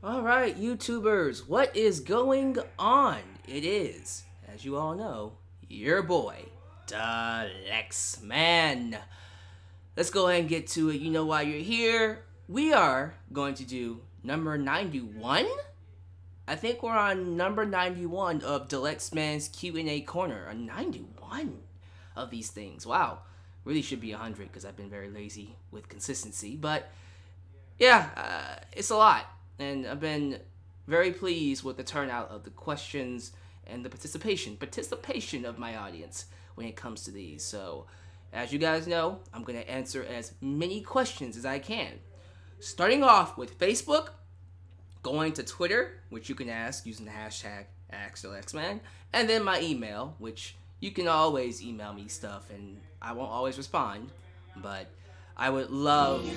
Alright, YouTubers, what is going on? It is, as you all know, your boy, Dalyxman. Let's go ahead and get to it. You know why you're here. We are going to do number 91? I think we're on number 91 of Dalyxman's Q&A Corner. 91 of these things. Wow. Really should be 100 because I've been very lazy with consistency. But yeah, it's a lot. And I've been very pleased with the turnout of the questions and the participation of my audience when it comes to these. So, as you guys know, I'm going to answer as many questions as I can. Starting off with Facebook, going to Twitter, which you can ask using the hashtag AskDalyxman, and then my email, which you can always email me stuff, and I won't always respond, but I would love...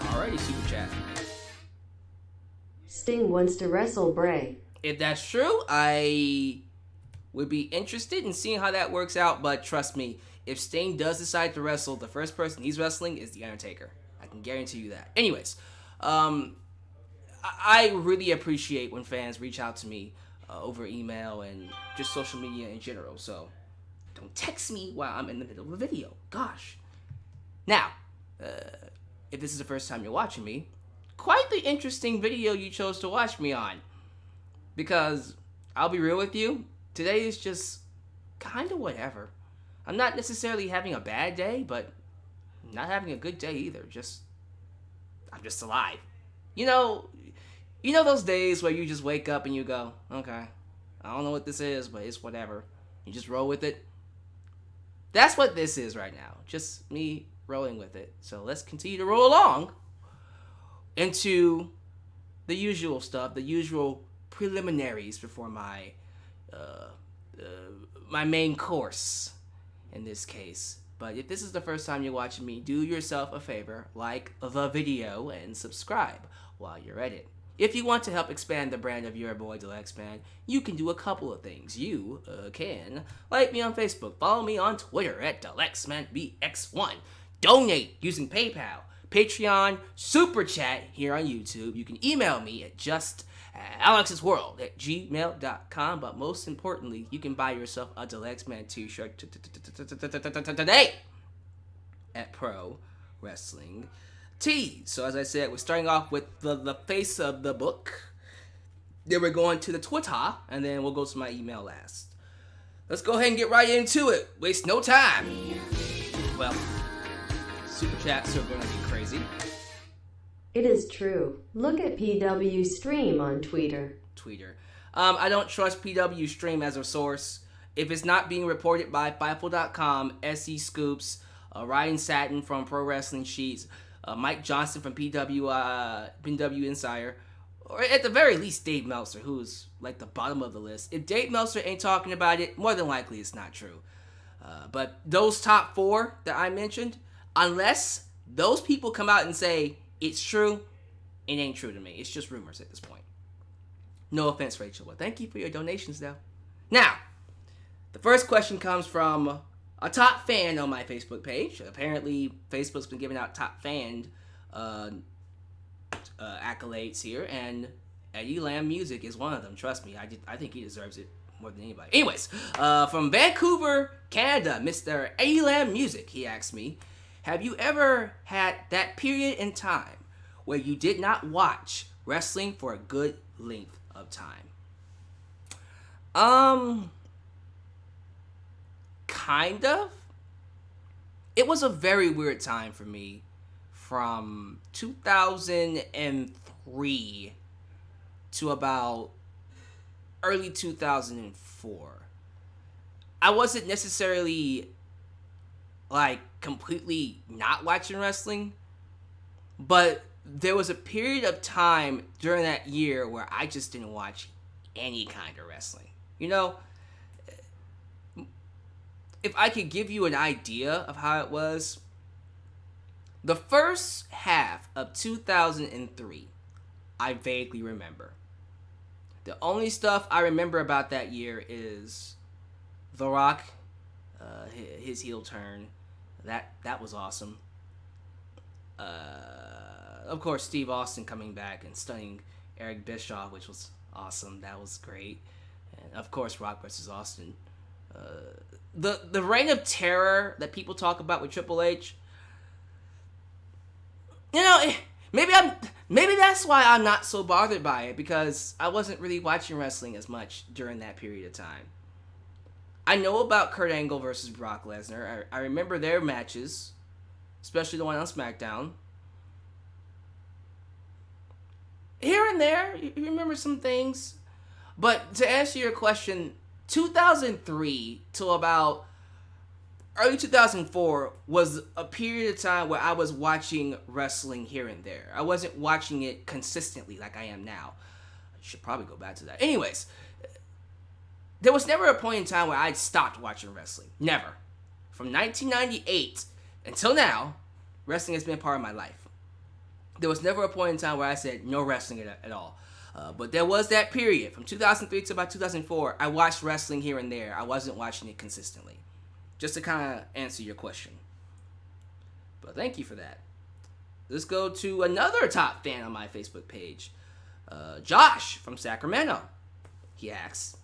Alrighty, super chat. Sting wants to wrestle Bray. If that's true, I would be interested in seeing how that works out, but trust me, if Sting does decide to wrestle, the first person he's wrestling is The Undertaker. I can guarantee you that. Anyways, I really appreciate when fans reach out to me over email and just social media in general, so don't text me while I'm in the middle of a video. Gosh. Now, if this is the first time you're watching me, quite the interesting video you chose to watch me on. Because, I'll be real with you, today is just kind of whatever. I'm not necessarily having a bad day, but not having a good day either. I'm just alive. You know those days where you just wake up and you go, okay, I don't know what this is, but it's whatever. You just roll with it. That's what this is right now. Just me rolling with it. So let's continue to roll along into the usual stuff, the usual preliminaries before my my main course in this case. But if this is the first time you're watching me, do yourself a favor, like the video and subscribe while you're at it. If you want to help expand the brand of your boy Dalyxman, you can do a couple of things. You can like me on Facebook, follow me on Twitter at DalyxmanBX1, donate using PayPal, Patreon, Super Chat here on YouTube. You can email me at Alex'sWorld@gmail.com, but most importantly, you can buy yourself a Dalyxman t-shirt today at Pro Wrestling Tees. So as I said, we're starting off with the face of the book. Then we're going to the Twitter, and then we'll go to my email last. Let's go ahead and get right into it. Waste no time. Well, super chats are going to be crazy. It is true. Look at PW Stream on Twitter. I don't trust PW Stream as a source. If it's not being reported by Fightful.com, SE Scoops, Ryan Satin from Pro Wrestling Sheets, Mike Johnson from PW Insider, or at the very least Dave Meltzer, who's like the bottom of the list. If Dave Meltzer ain't talking about it, more than likely it's not true. But those top four that I mentioned, unless those people come out and say it's true, it ain't true to me. It's just rumors at this point. No offense, Rachel, but thank you for your donations, though. Now, the first question comes from a top fan on my Facebook page. Apparently, Facebook's been giving out top fan accolades here, and Eddie Lamb Music is one of them. Trust me, I think he deserves it more than anybody. Anyways, from Vancouver, Canada, Mr. Eddie Lamb Music, he asked me, have you ever had that period in time where you did not watch wrestling for a good length of time? Kind of. It was a very weird time for me from 2003 to about early 2004. I wasn't necessarily like completely not watching wrestling, but there was a period of time during that year where I just didn't watch any kind of wrestling. You know, if I could give you an idea of how it was, the first half of 2003, I vaguely remember. The only stuff I remember about that year is The Rock, his heel turn. That was awesome. Of course, Steve Austin coming back and stunning Eric Bischoff, which was awesome. That was great. And of course, Rock versus Austin. The reign of terror that people talk about with Triple H. You know, maybe that's why I'm not so bothered by it, because I wasn't really watching wrestling as much during that period of time. I know about Kurt Angle versus Brock Lesnar. I remember their matches, especially the one on SmackDown. Here and there, you remember some things. But to answer your question, 2003 till about early 2004 was a period of time where I was watching wrestling here and there. I wasn't watching it consistently like I am now. I should probably go back to that. Anyways, there was never a point in time where I stopped watching wrestling. Never. From 1998 until now, wrestling has been a part of my life. There was never a point in time where I said no wrestling at all. But there was that period from 2003 to about 2004. I watched wrestling here and there. I wasn't watching it consistently. Just to kind of answer your question. But thank you for that. Let's go to another top fan on my Facebook page. Josh from Sacramento. He asks,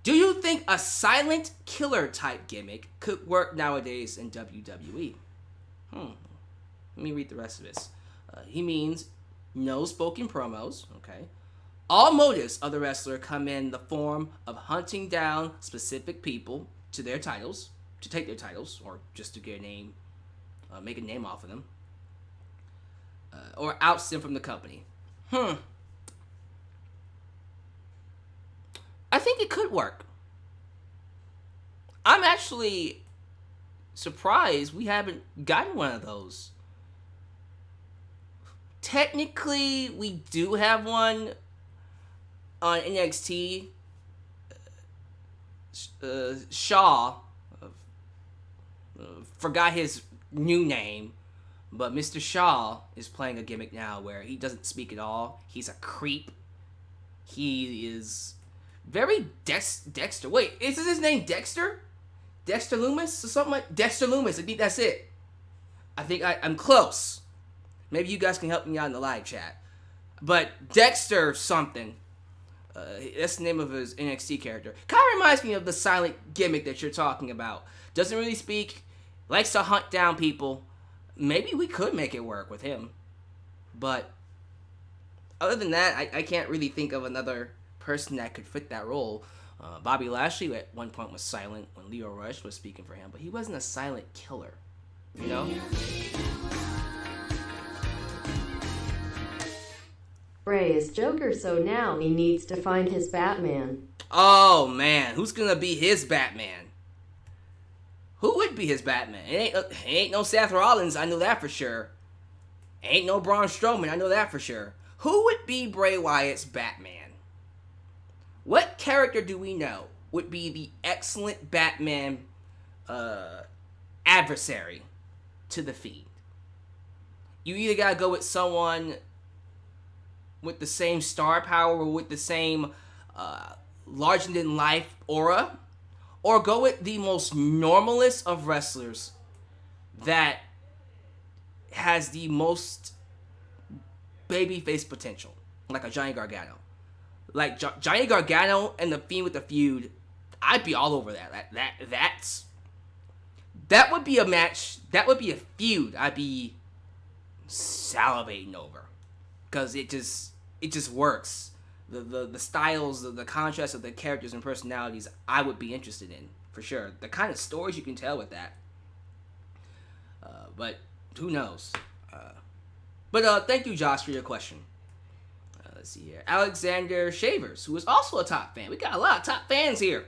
do you think a silent killer type gimmick could work nowadays in WWE? Let me read the rest of this. He means no spoken promos, okay? All motives of the wrestler come in the form of hunting down specific people to their titles, to take their titles, or just to get a name, make a name off of them, or oust them from the company. I think it could work. I'm actually surprised we haven't gotten one of those. Technically, we do have one on NXT. Shaw, forgot his new name, but Mr. Shaw is playing a gimmick now where he doesn't speak at all. He's a creep. He is very Dexter. Wait, is his name Dexter? Dexter Loomis or something like Dexter Loomis? I think that's it. I think I'm close. Maybe you guys can help me out in the live chat. But Dexter something. That's the name of his NXT character. Kind of reminds me of the silent gimmick that you're talking about. Doesn't really speak. Likes to hunt down people. Maybe we could make it work with him. But other than that, I can't really think of another person that could fit that role. Bobby Lashley at one point was silent when Leo Rush was speaking for him. But he wasn't a silent killer. You know? Bray is Joker, so now he needs to find his Batman. Oh, man. Who's going to be his Batman? Who would be his Batman? It ain't no Seth Rollins, I know that for sure. Ain't no Braun Strowman, I know that for sure. Who would be Bray Wyatt's Batman? What character do we know would be the excellent Batman adversary to the Fiend? You either gotta go with someone with the same star power or with the same larger-than-life aura, or go with the most normalist of wrestlers that has the most babyface potential, like a Johnny Gargano. Like Johnny Gargano and the Fiend with the feud, I'd be all over that. That would be a match. That would be a feud I'd be salivating over, because it just works. The styles, the contrast of the characters and personalities, I would be interested in for sure. The kind of stories you can tell with that. But who knows? But thank you, Josh, for your question. Let's see here. Alexander Shavers, who is also a top fan. We got a lot of top fans here.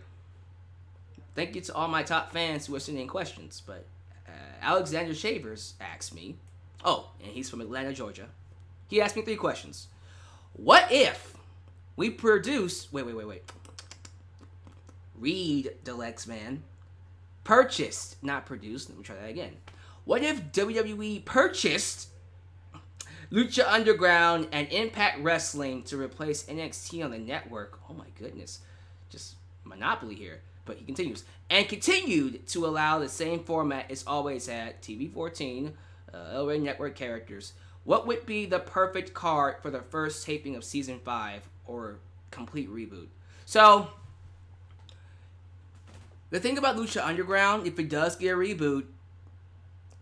Thank you to all my top fans who are sending questions. But Alexander Shavers asked me, and he's from Atlanta, Georgia. He asked me 3 questions. What if we produce... Wait. Read, Dalyxman. Purchased, not produced. Let me try that again. What if WWE purchased Lucha Underground and Impact Wrestling to replace NXT on the network? Oh my goodness. Just monopoly here. But he continues. And continued to allow the same format it's always had. TV 14, LA Network characters. What would be the perfect card for the first taping of season 5 or complete reboot? So, the thing about Lucha Underground, if it does get a reboot,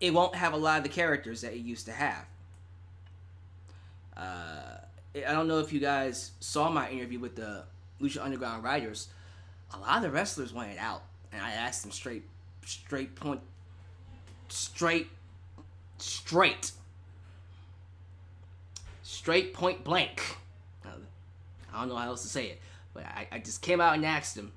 it won't have a lot of the characters that it used to have. I don't know if you guys saw my interview with the Lucha Underground writers. A lot of the wrestlers wanted out, and I asked them straight point blank. I don't know how else to say it, but I just came out and asked them,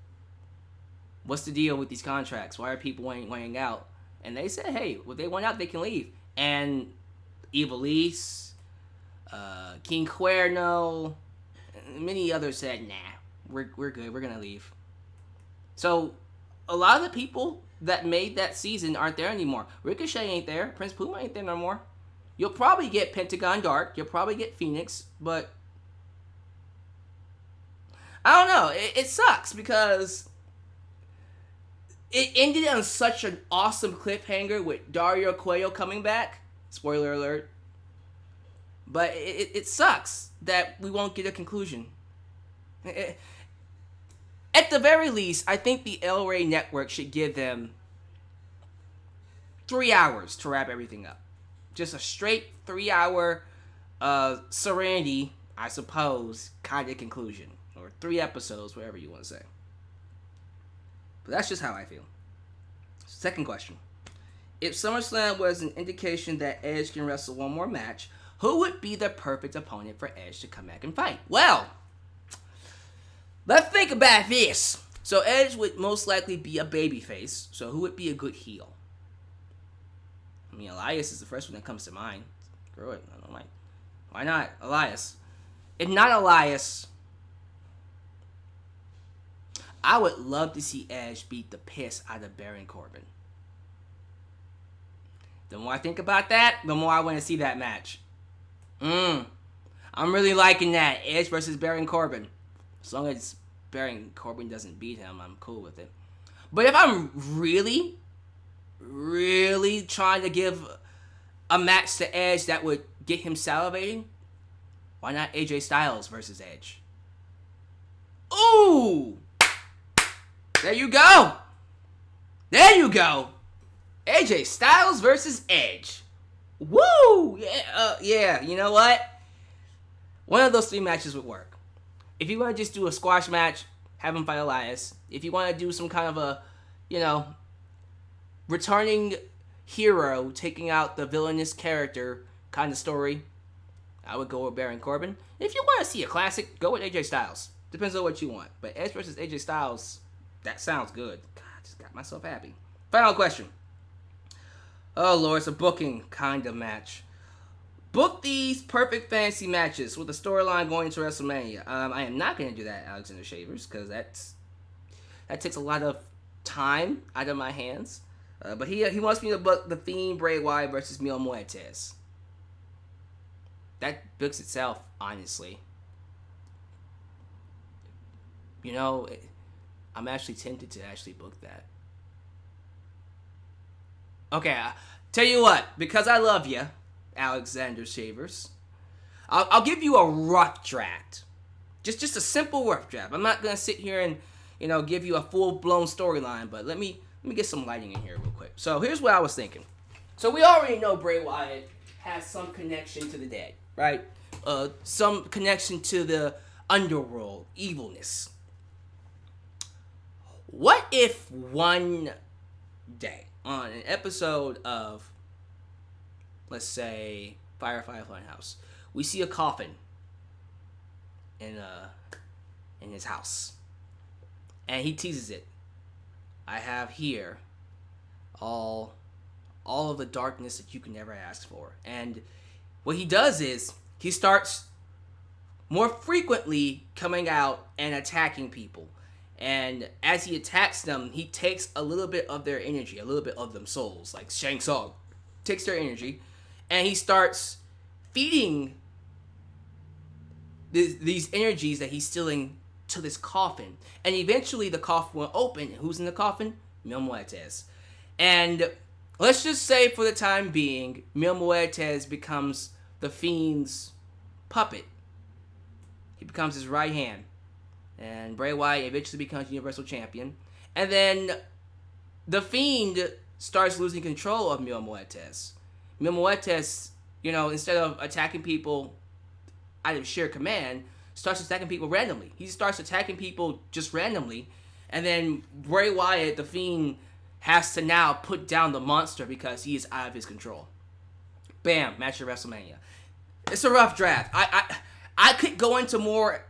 what's the deal with these contracts? Why are people wanting out? And they said, hey, well, they want out, they can leave. And Ivelisse, King Cuerno, many others said, nah, we're good, we're gonna leave. So a lot of the people that made that season aren't there anymore. Ricochet ain't there. Prince Puma ain't there no more. You'll probably get Pentagon Dark. You'll probably get Phoenix, but I don't know. It sucks because it ended on such an awesome cliffhanger with Dario Cuello coming back. Spoiler alert. But it sucks that we won't get a conclusion. At the very least, I think the El Rey Network should give them 3 hours to wrap everything up. Just a straight 3-hour Serenity, I suppose, kind of conclusion. Or 3 episodes, whatever you want to say. But that's just how I feel. Second question. If SummerSlam was an indication that Edge can wrestle one more match, who would be the perfect opponent for Edge to come back and fight? Well, let's think about this. So Edge would most likely be a babyface. So who would be a good heel? I mean, Elias is the first one that comes to mind. Screw it. I don't like. Why not Elias? If not Elias, I would love to see Edge beat the piss out of Baron Corbin. The more I think about that, the more I want to see that match. I'm really liking that. Edge versus Baron Corbin. As long as Baron Corbin doesn't beat him, I'm cool with it. But if I'm really trying to give a match to Edge that would get him salivating, why not AJ Styles versus Edge? Ooh! There you go! There you go! AJ Styles versus Edge. Woo! Yeah, you know what? One of those 3 matches would work. If you want to just do a squash match, have him fight Elias. If you want to do some kind of a, returning hero taking out the villainous character kind of story, I would go with Baron Corbin. If you want to see a classic, go with AJ Styles. Depends on what you want. But Edge versus AJ Styles, that sounds good. God, I just got myself happy. Final question. Oh, Lord, it's a booking kind of match. Book these perfect fantasy matches with a storyline going into WrestleMania. I am not going to do that, Alexander Shavers, because that takes a lot of time out of my hands. But he wants me to book the Fiend, Bray Wyatt versus Mil Muertes. That books itself, honestly. I'm actually tempted to actually book that. Okay, tell you what, because I love you, Alexander Shavers, I'll give you a rough draft. Just a simple rough draft. I'm not going to sit here and, give you a full-blown storyline, but let me get some lighting in here real quick. So here's what I was thinking. So we already know Bray Wyatt has some connection to the dead, right? Some connection to the underworld, evilness. What if one day, on an episode of, let's say, Firefly Funhouse, we see a coffin in his house, and he teases it. I have here all of the darkness that you can never ask for. And what he does is he starts more frequently coming out and attacking people. And as he attacks them, he takes a little bit of their energy, a little bit of them souls, like Shang Tsung takes their energy, and he starts feeding these energies that he's stealing to this coffin. And eventually the coffin will open. Who's in the coffin? Mil Muertes. And let's just say for the time being, Mil Muertes becomes the Fiend's puppet. He becomes his right hand. And Bray Wyatt eventually becomes Universal Champion. And then the Fiend starts losing control of Mil Muertes. Mil Muertes, instead of attacking people out of sheer command, starts attacking people randomly. He starts attacking people just randomly. And then Bray Wyatt, the Fiend, has to now put down the monster because he is out of his control. Bam, match at WrestleMania. It's a rough draft. I could go into more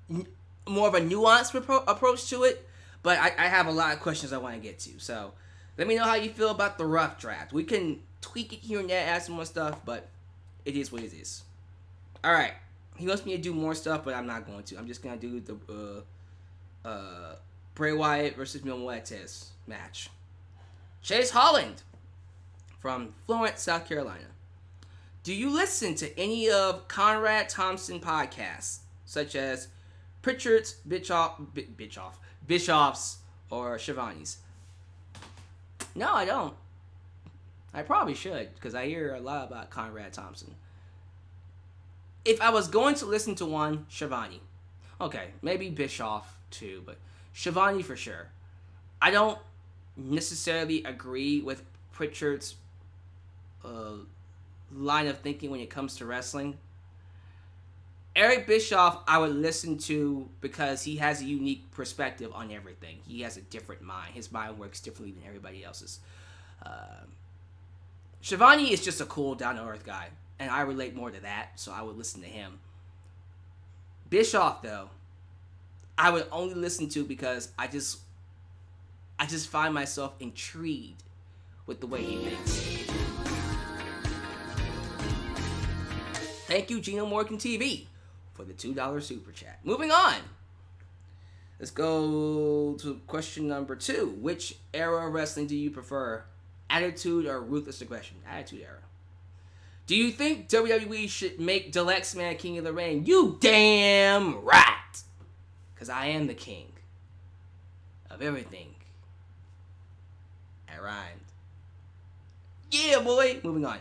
of a nuanced approach to it, but I have a lot of questions I want to get to. So let me know how you feel about the rough draft. We can tweak it here and there, add some more stuff, but it is what it is. All right. He wants me to do more stuff, but I'm not going to. I'm just going to do the Bray Wyatt versus Mil Muertes match. Chase Holland from Florence, South Carolina. Do you listen to any of Conrad Thompson podcasts, such as Pritchard's, Bischoff's, or Shivani's? No, I don't. I probably should, because I hear a lot about Conrad Thompson. If I was going to listen to one, Shivani. Okay, maybe Bischoff too, but Shivani for sure. I don't necessarily agree with Pritchard's line of thinking when it comes to wrestling. Eric Bischoff I would listen to because he has a unique perspective on everything. He has a different mind. His mind works differently than everybody else's. Shivani is just a cool, down-to-earth guy, and I relate more to that, so I would listen to him. Bischoff, though, I would only listen to because I just find myself intrigued with the way he thinks. Thank you, Gino Morgan TV, for the $2 super chat. Moving on. Let's go to question number 2. Which era of wrestling do you prefer? Attitude or Ruthless Aggression? Attitude era. Do you think WWE should make Dalyxman King of the Ring? You damn right. Because I am the king of everything. I rhymed. Yeah, boy. Moving on.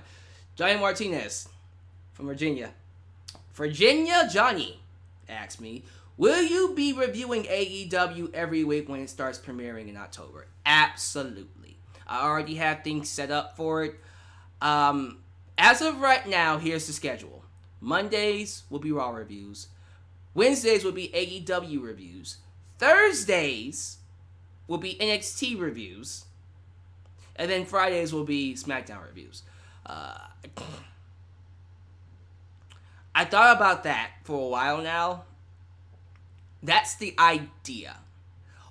Johnny Martinez from Virginia. Virginia Johnny asks me, will you be reviewing AEW every week when it starts premiering in October? Absolutely. I already have things set up for it. As of right now, here's the schedule. Mondays will be Raw reviews. Wednesdays will be AEW reviews. Thursdays will be NXT reviews. And then Fridays will be SmackDown reviews. I thought about that for a while now. That's the idea.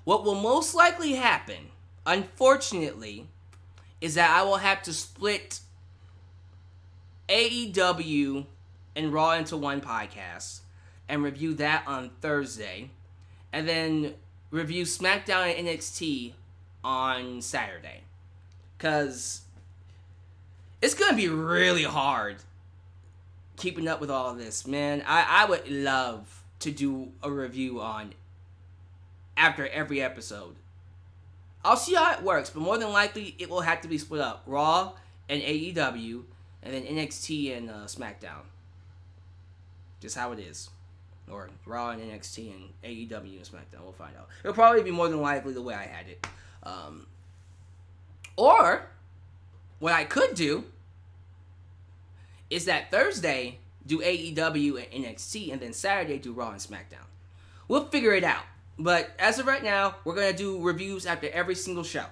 What will most likely happen, unfortunately, is that I will have to split AEW and Raw into one podcast and review that on Thursday, and then review SmackDown and NXT on Saturday. Because it's going to be really hard keeping up with all of this, man. I would love to do a review on after every episode. I'll see how it works, but more than likely it will have to be split up. Raw and AEW, and then NXT and SmackDown. Just how it is. Or Raw and NXT and AEW and SmackDown. We'll find out. It'll probably be more than likely the way I had it. Or, what I could do is that Thursday do AEW and NXT, and then Saturday do Raw and SmackDown. We'll figure it out. But as of right now, we're going to do reviews after every single show.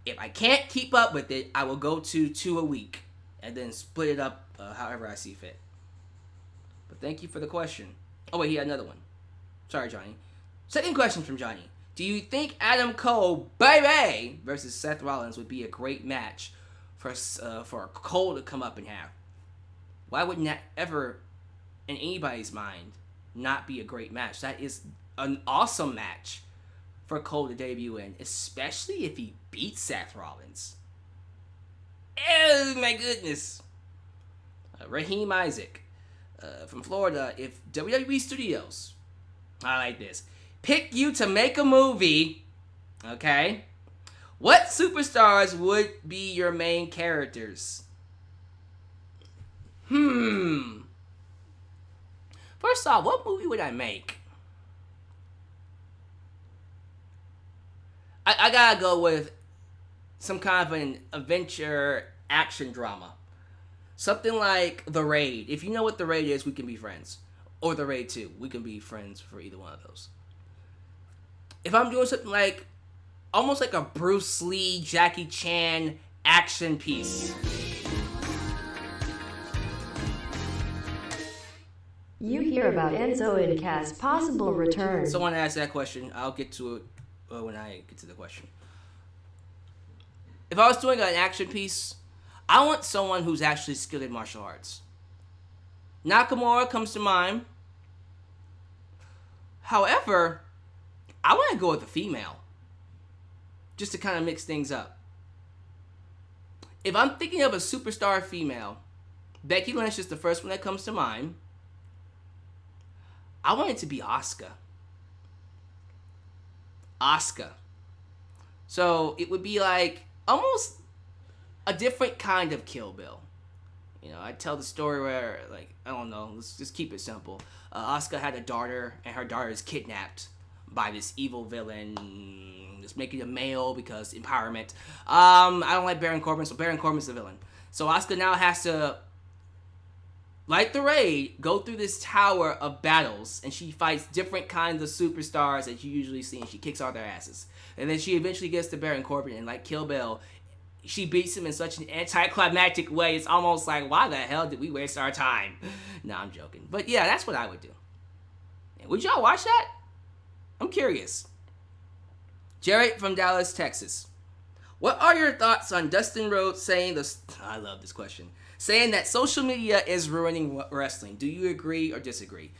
If I can't keep up with it, I will go to 2 a week and then split it up however I see fit. But thank you for the question. Oh, wait, he had another one. Sorry, Johnny. Second question from Johnny. Do you think Adam Cole, baby, versus Seth Rollins would be a great match for Cole to come up and have? Why wouldn't that ever, in anybody's mind, not be a great match? That is an awesome match for Cole to debut in, especially if he beats Seth Rollins. Oh, my goodness. Raheem Isaac from Florida. If WWE Studios, I like this, pick you to make a movie, okay, what superstars would be your main characters? First off, what movie would I make? I gotta go with some kind of an adventure action drama. Something like The Raid. If you know what The Raid is, we can be friends. Or The Raid 2. We can be friends for either one of those. If I'm doing something like, almost like a Bruce Lee, Jackie Chan action piece. You hear about Enzo and Cass' possible return. Someone asked that question. I'll get to it when I get to the question. If I was doing an action piece, I want someone who's actually skilled in martial arts. Nakamura comes to mind. However, I want to go with a female. Just to kind of mix things up. If I'm thinking of a superstar female, Becky Lynch is the first one that comes to mind. I want it to be Asuka. Asuka. So it would be like almost a different kind of Kill Bill. You know, I tell the story where, like, I don't know, let's just keep it simple. Asuka had a daughter, and her daughter is kidnapped by this evil villain. Just making a male because empowerment. I don't like Baron Corbin, so Baron Corbin's the villain. So Asuka now has to, like The Raid, go through this tower of battles, and she fights different kinds of superstars that you usually see, and she kicks all their asses. And then she eventually gets to Baron Corbin, and like Kill Bill, she beats him in such an anticlimactic way, it's almost like, why the hell did we waste our time? No, I'm joking. But yeah, that's what I would do. And would y'all watch that? I'm curious. Jared from Dallas, Texas. What are your thoughts on Dustin Rhodes saying this? I love this question. Saying that social media is ruining wrestling. Do you agree or disagree?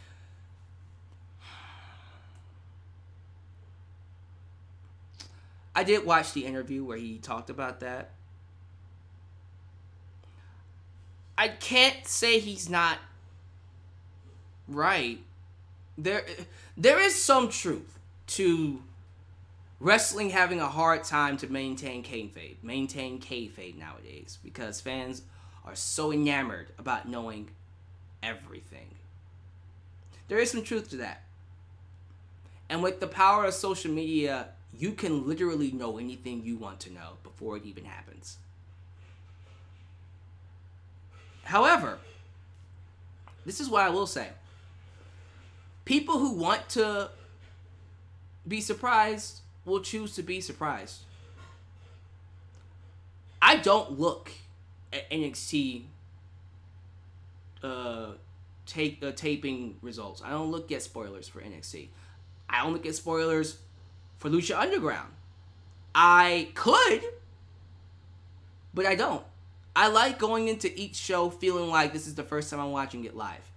I did watch the interview where he talked about that. I can't say he's not right. There is some truth to wrestling having a hard time to maintain kayfabe nowadays, because fans are so enamored about knowing everything. There is some truth to that. And with the power of social media, you can literally know anything you want to know before it even happens. However, this is what I will say. People who want to be surprised will choose to be surprised. I don't look at NXT taping results. I don't look at spoilers for NXT. I don't look at spoilers for Lucha Underground. I could, but I don't. I like going into each show feeling like this is the first time I'm watching it live,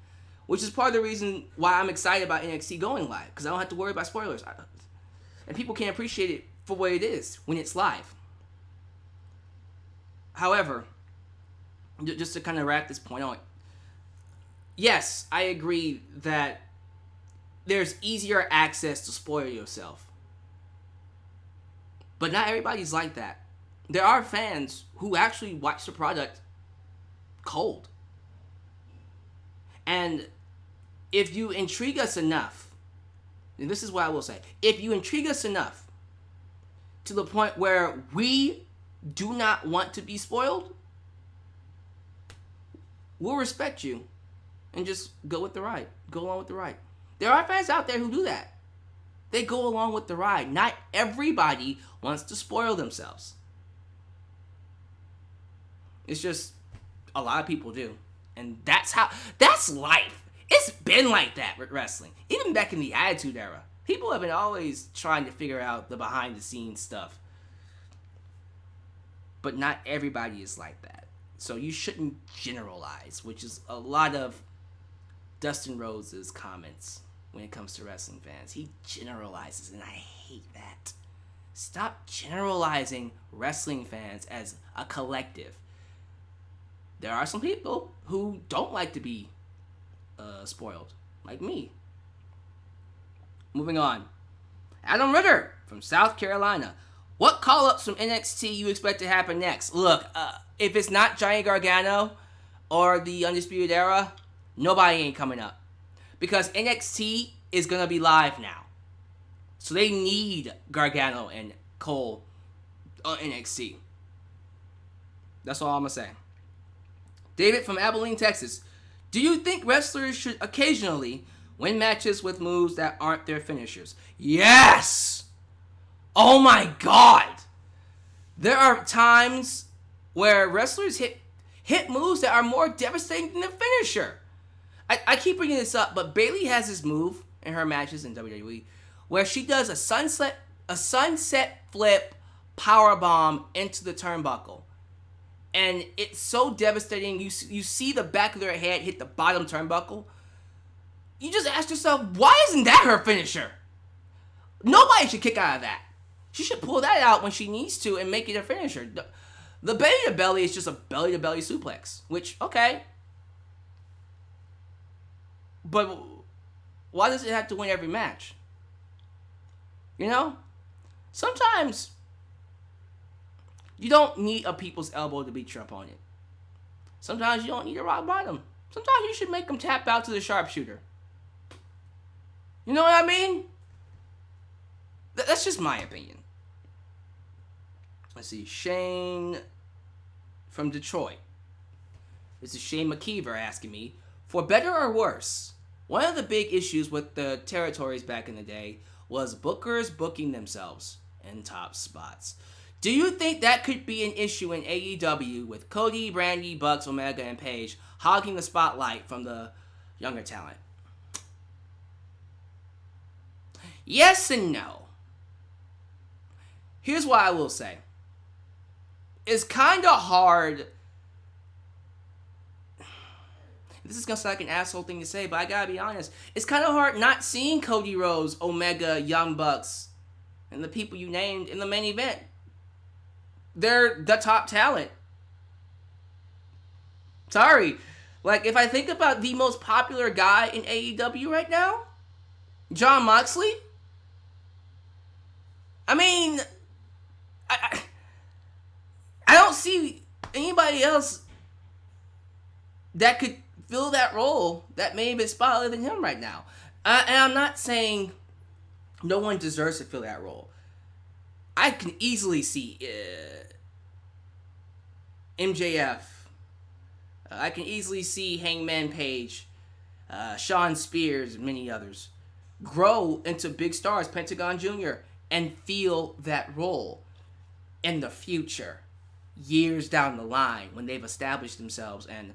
which is part of the reason why I'm excited about NXT going live, because I don't have to worry about spoilers. And people can appreciate it for what it is when it's live. However, just to kind of wrap this point on, yes, I agree that there's easier access to spoil yourself. But not everybody's like that. There are fans who actually watch the product cold. And if you intrigue us enough, and this is what I will say, if you intrigue us enough to the point where we do not want to be spoiled, we'll respect you and just go with the ride. Go along with the ride. There are fans out there who do that. They go along with the ride. Not everybody wants to spoil themselves. It's just a lot of people do. And that's life. It's been like that with wrestling. Even back in the Attitude Era. People have been always trying to figure out the behind the scenes stuff. But not everybody is like that. So you shouldn't generalize, which is a lot of Dustin Rhodes' comments when it comes to wrestling fans. He generalizes, and I hate that. Stop generalizing wrestling fans as a collective. There are some people who don't like to be spoiled, like me. Moving on. Adam Ritter from South Carolina. What call-ups from NXT you expect to happen next? Look, if it's not Johnny Gargano, or the Undisputed Era, nobody ain't coming up. Because NXT is going to be live now. So they need Gargano and Cole on NXT. That's all I'm going to say. David from Abilene, Texas. Do you think wrestlers should occasionally win matches with moves that aren't their finishers? Yes! Oh my god! There are times where wrestlers hit moves that are more devastating than the finisher. I keep bringing this up, but Bayley has this move in her matches in WWE where she does a sunset flip powerbomb into the turnbuckle. And it's so devastating. You see the back of their head hit the bottom turnbuckle. You just ask yourself, why isn't that her finisher? Nobody should kick out of that. She should pull that out when she needs to and make it a finisher. The belly to belly is just a belly to belly suplex, which, okay. But why does it have to win every match? You know? Sometimes you don't need a people's elbow to beat your opponent. Sometimes you don't need a rock bottom. Sometimes you should make them tap out to the sharpshooter. You know what I mean? That's just my opinion. Let's see. Shane from Detroit. This is Shane McKeever asking me, for better or worse, one of the big issues with the territories back in the day was bookers booking themselves in top spots. Do you think that could be an issue in AEW with Cody, Brandy, Bucks, Omega, and Paige hogging the spotlight from the younger talent? Yes and no. Here's what I will say. It's kind of hard. This is going to sound like an asshole thing to say, but I got to be honest. It's kind of hard not seeing Cody Rhodes, Omega, Young Bucks, and the people you named in the main event. They're the top talent. Sorry. Like, if I think about the most popular guy in AEW right now, Jon Moxley, I mean, I don't see anybody else that could fill that role that may have been spotlighted than him right now. And I'm not saying no one deserves to fill that role. I can easily see MJF. I can easily see Hangman Page, Shawn Spears, and many others grow into big stars, Pentagon Jr., and feel that role in the future, years down the line, when they've established themselves and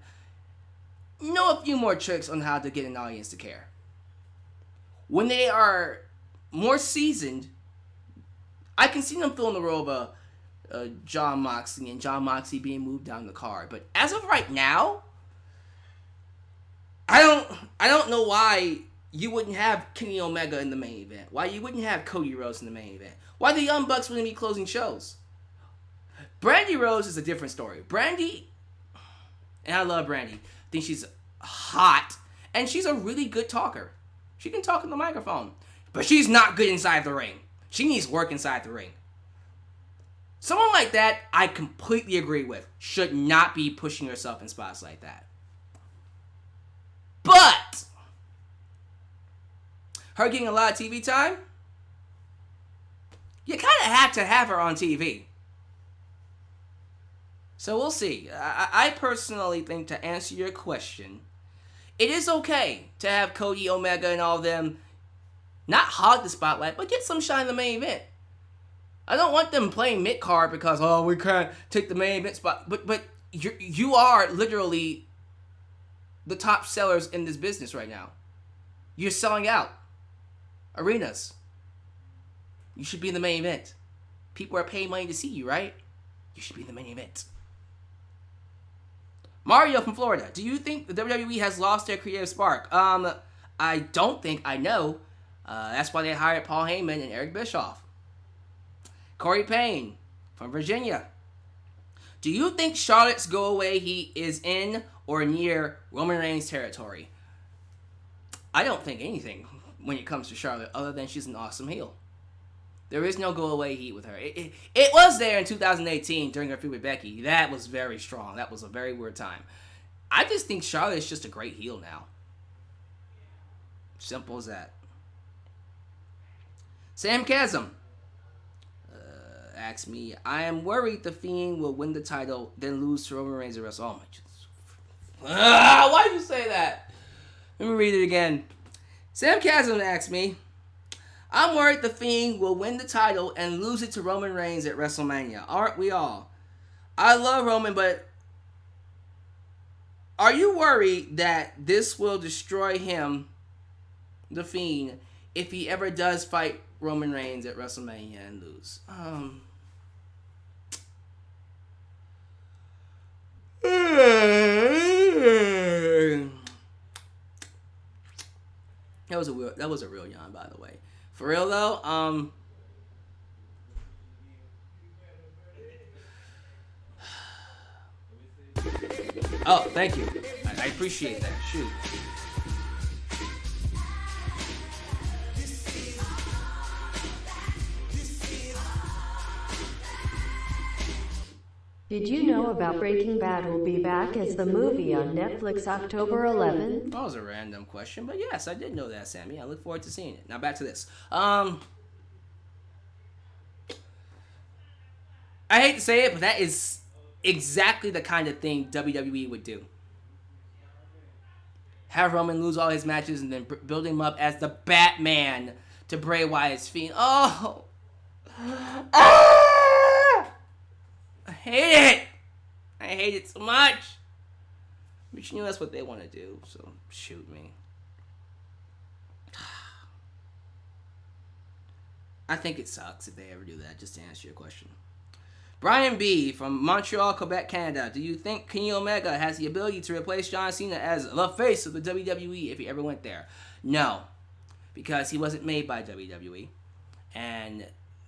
know a few more tricks on how to get an audience to care. When they are more seasoned, I can see them filling the role of a Jon Moxley and Jon Moxley being moved down the card. But as of right now, I don't know why you wouldn't have Kenny Omega in the main event. Why you wouldn't have Cody Rhodes in the main event. Why the Young Bucks wouldn't be closing shows. Brandy Rhodes is a different story. Brandy, and I love Brandy. I think she's hot. And she's a really good talker. She can talk in the microphone. But she's not good inside the ring. She needs work inside the ring. Someone like that, I completely agree with. Should not be pushing herself in spots like that. But her getting a lot of TV time, you kind of have to have her on TV. So we'll see. I personally think, to answer your question, it is okay to have Cody, Omega, and all of them not hog the spotlight, but get some shine in the main event. I don't want them playing mid-card because, oh, we can't take the main event spot. But you are literally the top sellers in this business right now. You're selling out arenas. You should be in the main event. People are paying money to see you, right? You should be in the main event. Mario from Florida. Do you think the WWE has lost their creative spark? I don't think. I know. That's why they hired Paul Heyman and Eric Bischoff. Corey Payne from Virginia. Do you think Charlotte's go-away heat is in or near Roman Reigns' territory? I don't think anything when it comes to Charlotte other than she's an awesome heel. There is no go-away heat with her. It was there in 2018 during her feud with Becky. That was very strong. That was a very weird time. I just think Charlotte is just a great heel now. Simple as that. Sam Chasm asks me, I am worried the Fiend will win the title, then lose to Roman Reigns at WrestleMania. Oh my goodness. Why did you say that? Let me read it again. Sam Chasm asks me, I'm worried the Fiend will win the title and lose it to Roman Reigns at WrestleMania. Aren't we all? I love Roman, but are you worried that this will destroy him, the Fiend, if he ever does fight Roman Reigns at WrestleMania and lose? That was a real yawn, by the way. For real though, oh, thank you. I appreciate that. Shoot. Did you know about Breaking Bad will be back as the movie on Netflix October 11th? That was a random question, but yes, I did know that, Sammy. I look forward to seeing it. Now back to this. I hate to say it, but that is exactly the kind of thing WWE would do. Have Roman lose all his matches and then build him up as the Batman to Bray Wyatt's Fiend. Oh! I hate it! I hate it so much! But you know that's what they want to do, so shoot me. I think it sucks if they ever do that, just to answer your question. Brian B. from Montreal, Quebec, Canada. Do you think Kenny Omega has the ability to replace John Cena as the face of the WWE if he ever went there? No, because he wasn't made by WWE, and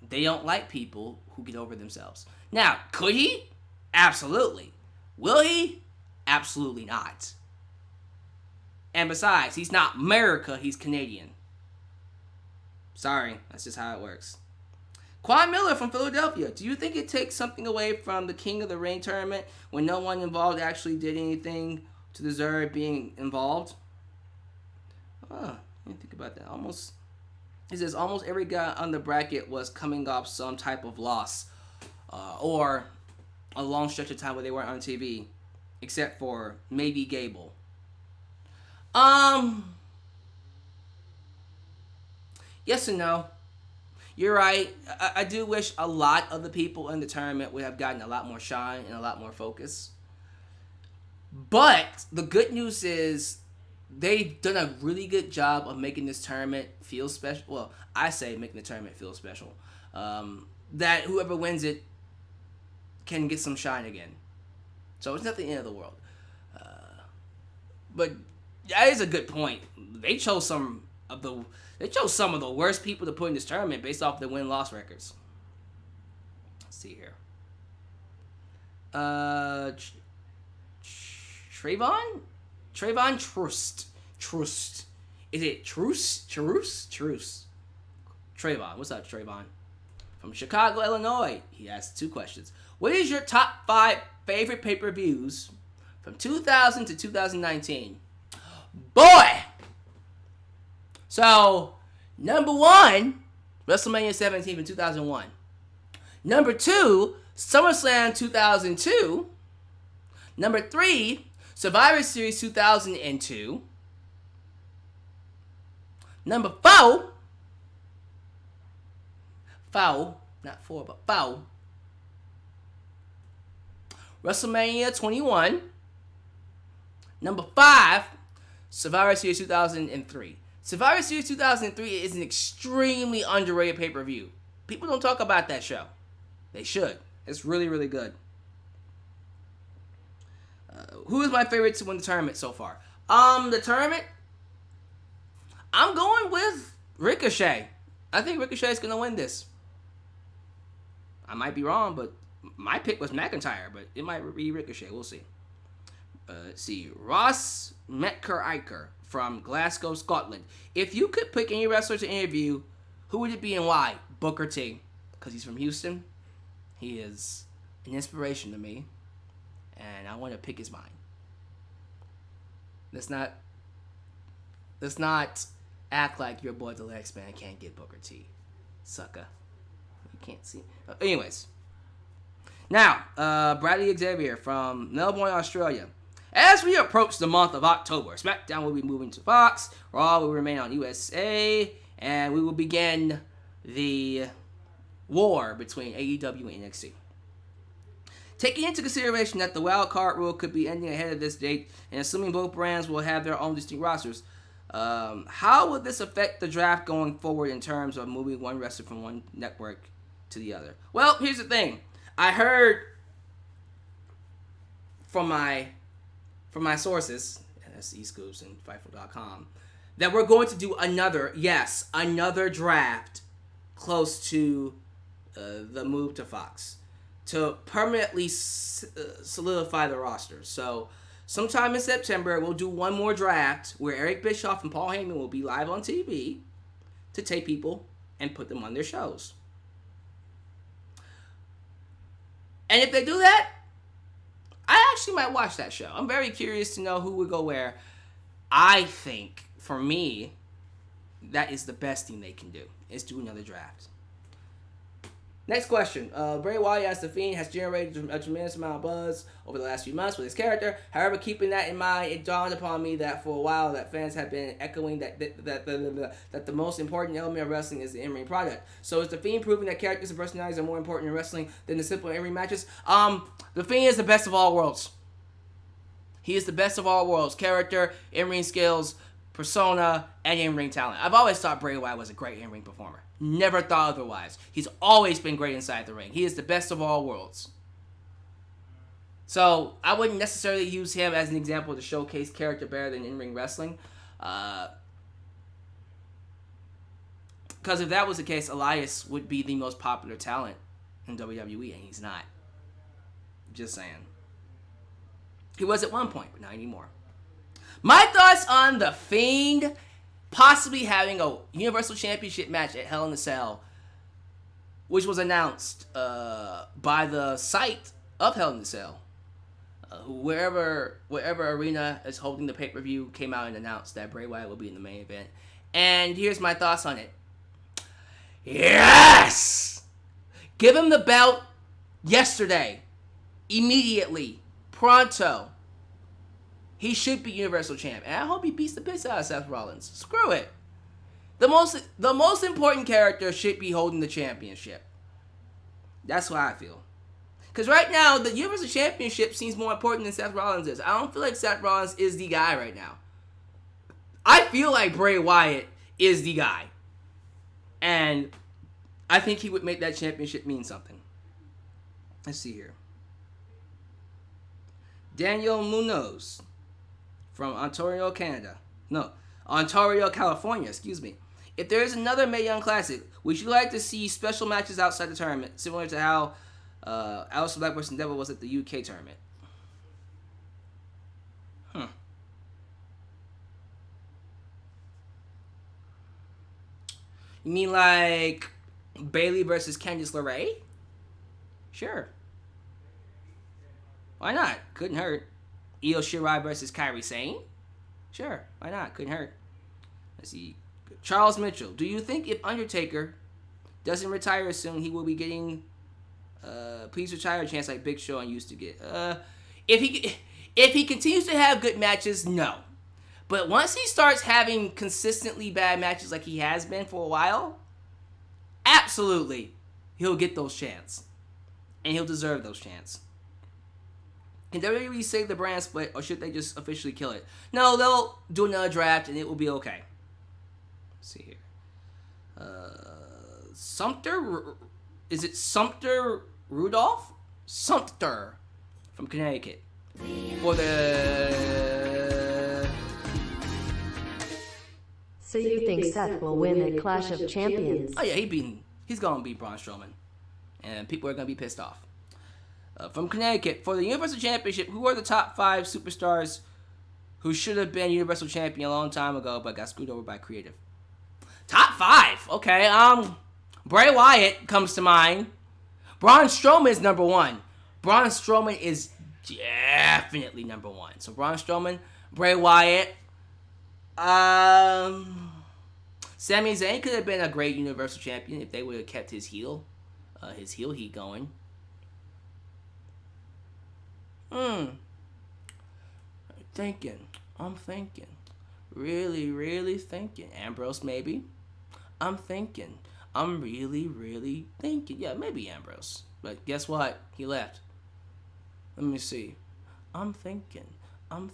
they don't like people who get over themselves. Now, could he? Absolutely. Will he? Absolutely not. And besides, he's not America, he's Canadian. Sorry, that's just how it works. Quan Miller from Philadelphia. Do you think it takes something away from the King of the Ring tournament when no one involved actually did anything to deserve being involved? Let me think about that. It says almost every guy on the bracket was coming off some type of loss or a long stretch of time where they weren't on TV, except for maybe Gable. Yes and no. You're right. I do wish a lot of the people in the tournament would have gotten a lot more shine and a lot more focus. But the good news is they've done a really good job of making this tournament feel special. Well, I say making the tournament feel special. That whoever wins it can get some shine again. So it's not the end of the world. But that is a good point. They chose some of the worst people to put in this tournament based off their win-loss records. Let's see here. Trayvon Trust. Is it Truce? Trayvon. What's up, Trayvon? From Chicago, Illinois. He asked 2 questions. What is your top 5 favorite pay-per-views from 2000 to 2019? Boy! So, number 1, WrestleMania 17 from 2001. Number 2, SummerSlam 2002. Number 3, Survivor Series 2002. Number 4, not 4, but 4, WrestleMania 21. Number 5, Survivor Series 2003. Survivor Series 2003 is an extremely underrated pay-per-view. People don't talk about that show. They should. It's really, really good. Who is my favorite to win the tournament so far? The tournament? I'm going with Ricochet. I think Ricochet is going to win this. I might be wrong, but my pick was McIntyre, but it might be Ricochet. We'll see. Let's see. Ross Metker-Iker from Glasgow, Scotland. If you could pick any wrestler to interview, who would it be and why? Booker T. Because he's from Houston. He is an inspiration to me. And I want to pick his mind. Let's not act like your boy Dalyxman can't get Booker T, sucker. You can't see. Anyways, now Bradley Xavier from Melbourne, Australia. As we approach the month of October, SmackDown will be moving to Fox, Raw will remain on USA, and we will begin the war between AEW and NXT. Taking into consideration that the wild card rule could be ending ahead of this date, and assuming both brands will have their own distinct rosters, how will this affect the draft going forward in terms of moving one wrestler from one network to the other? Well, here's the thing. I heard from my sources, SE Scoops and Fightful.com, that we're going to do another draft close to the move to Fox to permanently solidify the roster. So sometime in September, we'll do one more draft where Eric Bischoff and Paul Heyman will be live on TV to take people and put them on their shows. And if they do that, I actually might watch that show. I'm very curious to know who would go where. I think, for me, that is the best thing they can do, is do another draft. Next question. Bray Wyatt as the Fiend has generated a tremendous amount of buzz over the last few months with his character. However, keeping that in mind, it dawned upon me that for a while that fans have been echoing that the most important element of wrestling is the in-ring product. So is the Fiend proving that characters and personalities are more important in wrestling than the simple in-ring matches? The Fiend is the best of all worlds. He is the best of all worlds. Character, in-ring skills, persona, and in-ring talent. I've always thought Bray Wyatt was a great in-ring performer. Never thought otherwise. He's always been great inside the ring. He is the best of all worlds. So I wouldn't necessarily use him as an example to showcase character better than in-ring wrestling. Because if that was the case, Alyx would be the most popular talent in WWE, and he's not. Just saying. He was at one point, but not anymore. My thoughts on The Fiend possibly having a Universal Championship match at Hell in a Cell, which was announced by the site of Hell in a Cell. Wherever arena is holding the pay-per-view came out and announced that Bray Wyatt will be in the main event. And here's my thoughts on it. Yes! Give him the belt yesterday. Immediately. Pronto. He should be Universal Champ. And I hope he beats the piss out of Seth Rollins. Screw it. The most important character should be holding the championship. That's how I feel. Because right now, the Universal Championship seems more important than Seth Rollins is. I don't feel like Seth Rollins is the guy right now. I feel like Bray Wyatt is the guy. And I think he would make that championship mean something. Let's see here. Daniel Munoz from Ontario, California, excuse me. If there is another Mae Young Classic, would you like to see special matches outside the tournament, similar to how Aleister Black vs. Devil was at the UK tournament? You mean like Bayley versus Candice LeRae? Sure. Why not? Couldn't hurt. Io Shirai versus Kairi Sane? Sure. Why not? Couldn't hurt. Let's see. Charles Mitchell. Do you think if Undertaker doesn't retire soon, he will be getting please retire chance like Big Show and used to get? If he continues to have good matches, no. But once he starts having consistently bad matches like he has been for a while, absolutely, he'll get those chances. And he'll deserve those chances. Can WWE save the brand split, or should they just officially kill it? No, they'll do another draft, and it will be okay. Let's see here. Sumter? Is it Sumter Rudolph? Sumter from Connecticut. For the... So you think Seth will win at Clash of Champions? Oh yeah, he's going to beat Braun Strowman. And people are going to be pissed off. From Connecticut, for the Universal Championship, who are the top 5 superstars who should have been Universal Champion a long time ago but got screwed over by creative? Top 5? Okay, Bray Wyatt comes to mind. Braun Strowman is number 1. Braun Strowman is definitely number 1. So Braun Strowman, Bray Wyatt. Sami Zayn could have been a great Universal Champion if they would have kept his heel heat going. I'm thinking. Really, really thinking. Ambrose, maybe. I'm really, really thinking. Yeah, maybe Ambrose. But guess what? He left. Let me see. I'm thinking. I'm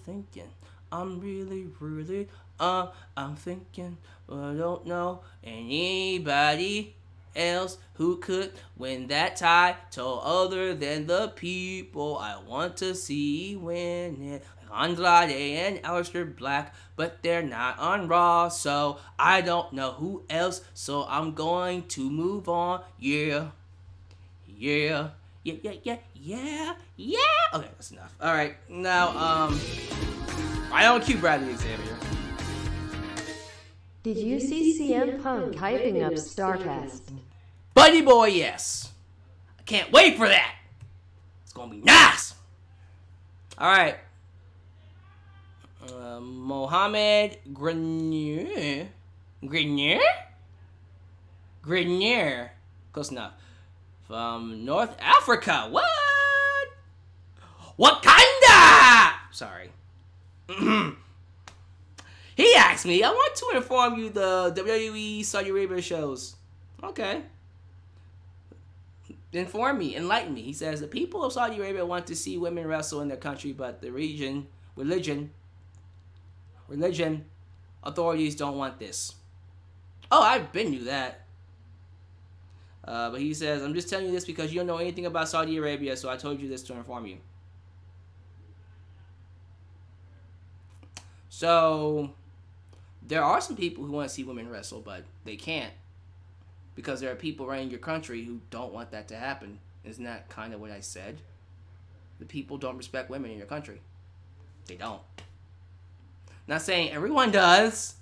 really, really, I'm thinking, but I don't know anybody else who could win that title other than the people I want to see win it. Like Andrade and Aleister Black, but they're not on Raw, so I don't know who else, so I'm going to move on. Yeah. Okay, that's enough. All right, now, I don't cue Bradley Xavier. Did you see CM Punk hyping up StarCast? Buddy boy, yes. I can't wait for that. It's gonna be nice. All right. Mohamed Grenier. Close enough. From North Africa. What? Wakanda! Sorry. He asked me, I want to inform you the WWE Saudi Arabia shows. Okay. Inform me, enlighten me. He says, the people of Saudi Arabia want to see women wrestle in their country, but the religion authorities don't want this. Oh, I've been knew that. But he says, I'm just telling you this because you don't know anything about Saudi Arabia, so I told you this to inform you. So, there are some people who want to see women wrestle, but they can't. Because there are people running your country who don't want that to happen. Isn't that kind of what I said? The people don't respect women in your country. They don't. Not saying everyone does.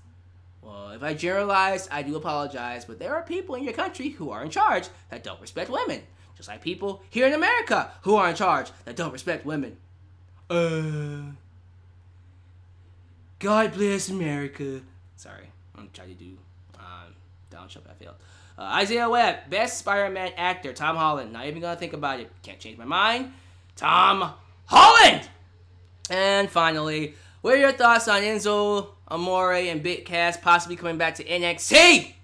Well, if I generalize, I do apologize, but there are people in your country who are in charge that don't respect women. Just like people here in America who are in charge that don't respect women. God bless America. Sorry, I'm trying to do Donald Trump. I failed. Isaiah Webb, best Spider-Man actor, Tom Holland. Not even gonna think about it. Can't change my mind. Tom Holland! And finally, what are your thoughts on Enzo Amore and Big Cass possibly coming back to NXT?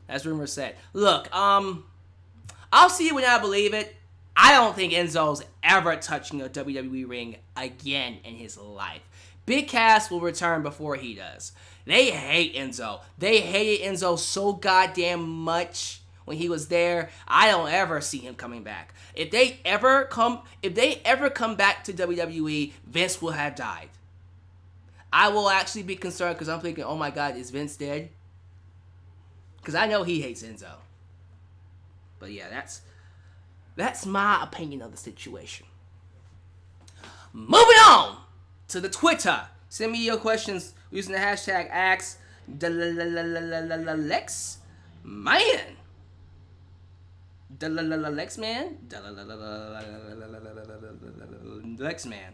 As rumors said. Look, I'll see it when I believe it. I don't think Enzo's ever touching a WWE ring again in his life. Big Cass will return before he does. They hate Enzo. They hated Enzo so goddamn much when he was there. I don't ever see him coming back. If they ever come back to WWE, Vince will have died. I will actually be concerned because I'm thinking, oh my God, is Vince dead? Because I know he hates Enzo. But yeah, that's my opinion of the situation. Moving on to the Twitter. Send me your questions using the hashtag #Dalyxman. Dalyxman.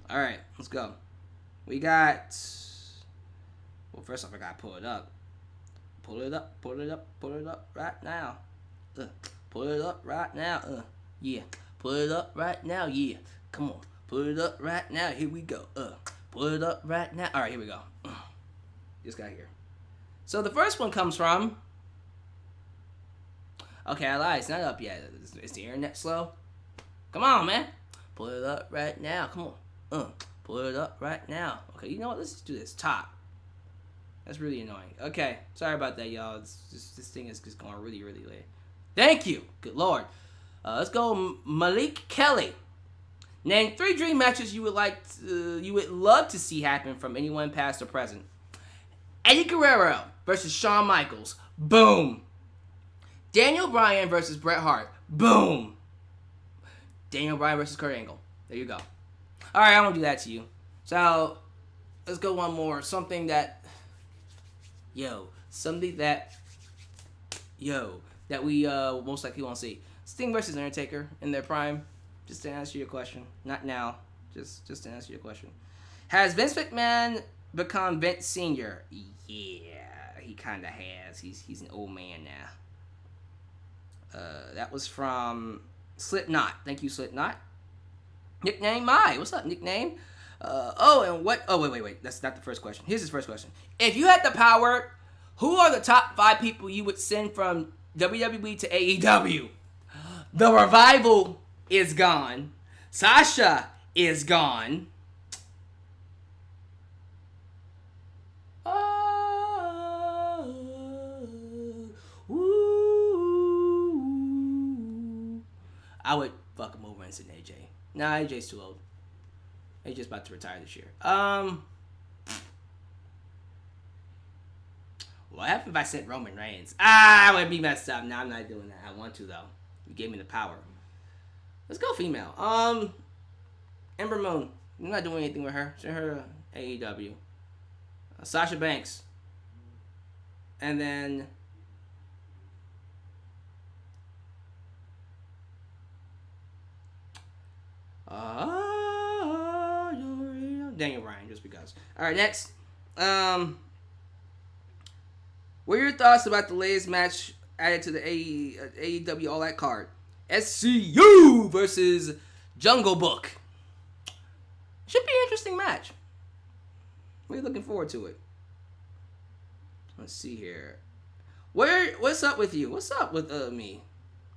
All right, let's go. We got. Well, first off, I gotta pull it up. Pull it up right now. Pull it up right now. Yeah. Pull it up right now. Yeah. Come on. Pull it up right now. Here we go. Pull it up right now. All right, here we go. Just got here. So the first one comes from. Okay, I lied. It's not up yet. Is the internet slow? Come on, man. Pull it up right now. Come on. Pull it up right now. Okay, you know what? Let's just do this. Top. That's really annoying. Okay, sorry about that, y'all. This thing is just going really, really late. Thank you. Good Lord. Let's go Malik Kelly. Name 3 dream matches you would love to see happen from anyone past or present. Eddie Guerrero versus Shawn Michaels. Boom. Daniel Bryan versus Bret Hart. Boom. Daniel Bryan versus Kurt Angle. There you go. All right, I'm gonna do that to you. So let's go one more. Something that we most likely won't see. Sting versus Undertaker in their prime. Just to answer your question. Not now. Just to answer your question. Has Vince McMahon become Vince Sr.? Yeah, he kind of has. He's an old man now. That was from Slipknot. Thank you, Slipknot. Nickname Mai. What's up, nickname? Wait. That's not the first question. Here's his first question. If you had the power, who are the top 5 people you would send from WWE to AEW? The Revival is gone. Sasha is gone. I would fuck him over and send AJ. Nah, AJ's too old. AJ's about to retire this year. What happened if I sent Roman Reigns? I would be messed up. No, I'm not doing that. I want to, though. You gave me the power. Let's go female. Ember Moon. I'm not doing anything with her. Send her to AEW. Sasha Banks. And then... Daniel Bryan, just because. Alright, next. What are your thoughts about the latest match added to the AEW All Out card? SCU versus Jungle Book. Should be an interesting match. We're looking forward to it. Let's see here. What's up with you? What's up with me?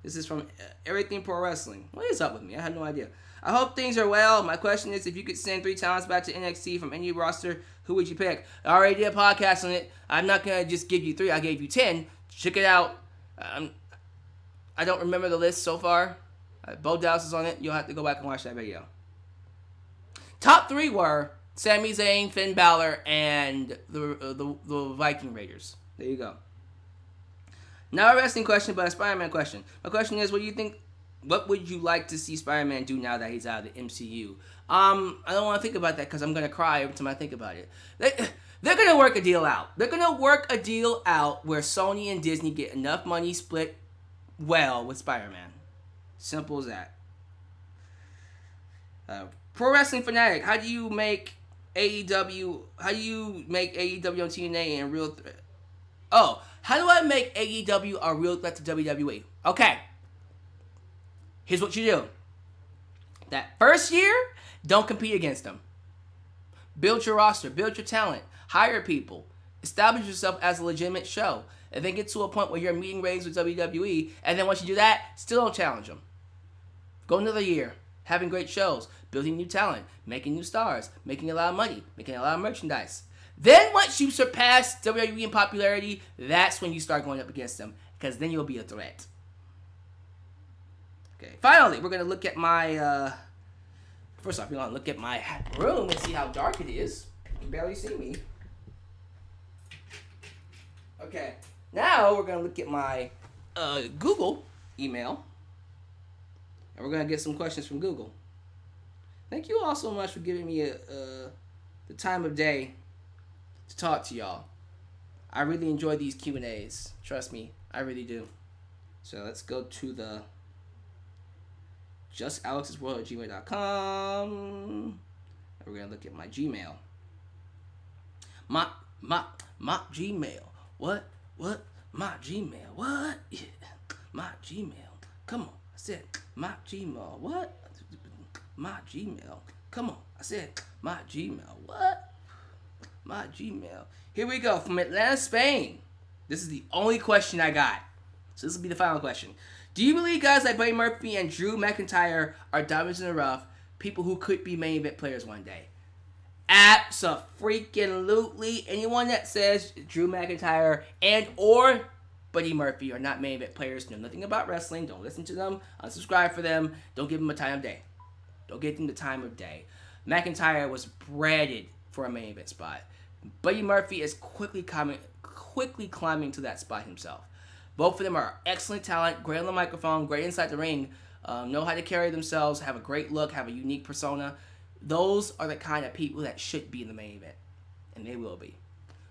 This is from Everything Pro Wrestling. What is up with me? I have no idea. I hope things are well. My question is, if you could send 3 talents back to NXT from any roster, who would you pick? I already did a podcast on it. I'm not going to just give you 3. I gave you 10. Check it out. I don't remember the list so far. Bo Dallas is on it. You'll have to go back and watch that video. Top 3 were Sami Zayn, Finn Balor, and the Viking Raiders. There you go. Not a wrestling question, but a Spider-Man question. My question is, what do you think? What would you like to see Spider-Man do now that he's out of the MCU? I don't want to think about that because I'm going to cry every time I think about it. They're going to work a deal out. They're going to work a deal out where Sony and Disney get enough money split well with Spider-Man. Simple as that. Pro Wrestling Fanatic, how do you make AEW on TNA and real threat? Oh, how do I make AEW a real threat to WWE? Okay. Here's what you do. That first year, don't compete against them. Build your roster. Build your talent. Hire people. Establish yourself as a legitimate show. And then get to a point where you're meeting ratings with WWE. And then once you do that, still don't challenge them. Go another year. Having great shows. Building new talent. Making new stars. Making a lot of money. Making a lot of merchandise. Then once you surpass WWE in popularity, that's when you start going up against them. Because then you'll be a threat. Okay, finally, we're going to look at my, first off, we're going to look at my room and see how dark it is. You can barely see me. Okay, now we're going to look at my Google email. And we're going to get some questions from Google. Thank you all so much for giving me the time of day to talk to y'all. I really enjoy these Q&As. Trust me, I really do. So let's go to the justalyxsworld@gmail.com. And we're going to look at my Gmail. My Gmail. What? My Gmail. What? Yeah. My Gmail. Come on. I said my Gmail. What? My Gmail. Come on. I said my Gmail. What? My Gmail. Here we go. From Atlanta, Spain. This is the only question I got. So this will be the final question. Do you believe guys like Buddy Murphy and Drew McIntyre are diamonds in the rough, people who could be main event players one day? Abso-freaking-lutely. Anyone that says Drew McIntyre and or Buddy Murphy are not main event players, know nothing about wrestling, don't listen to them, unsubscribe for them, don't give them a time of day. Don't give them the time of day. McIntyre was breaded for a main event spot. Buddy Murphy is quickly climbing to that spot himself. Both of them are excellent talent, great on the microphone, great inside the ring, know how to carry themselves, have a great look, have a unique persona. Those are the kind of people that should be in the main event, and they will be.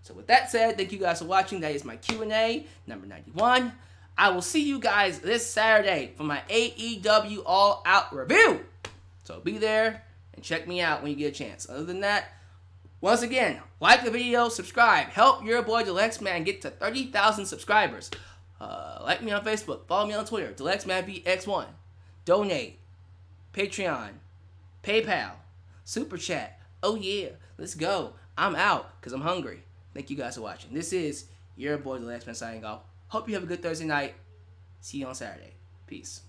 So with that said, thank you guys for watching. That is my Q&A, number 91. I will see you guys this Saturday for my AEW All Out review. So be there and check me out when you get a chance. Other than that, Once again, like the video, subscribe. Help your boy Dalyxman get to 30,000 subscribers. Like me on Facebook. Follow me on Twitter. DalyxmanVX1. Donate. Patreon. PayPal. Super Chat. Oh yeah. Let's go. I'm out because I'm hungry. Thank you guys for watching. This is your boy Dalyxman signing off. Hope you have a good Thursday night. See you on Saturday. Peace.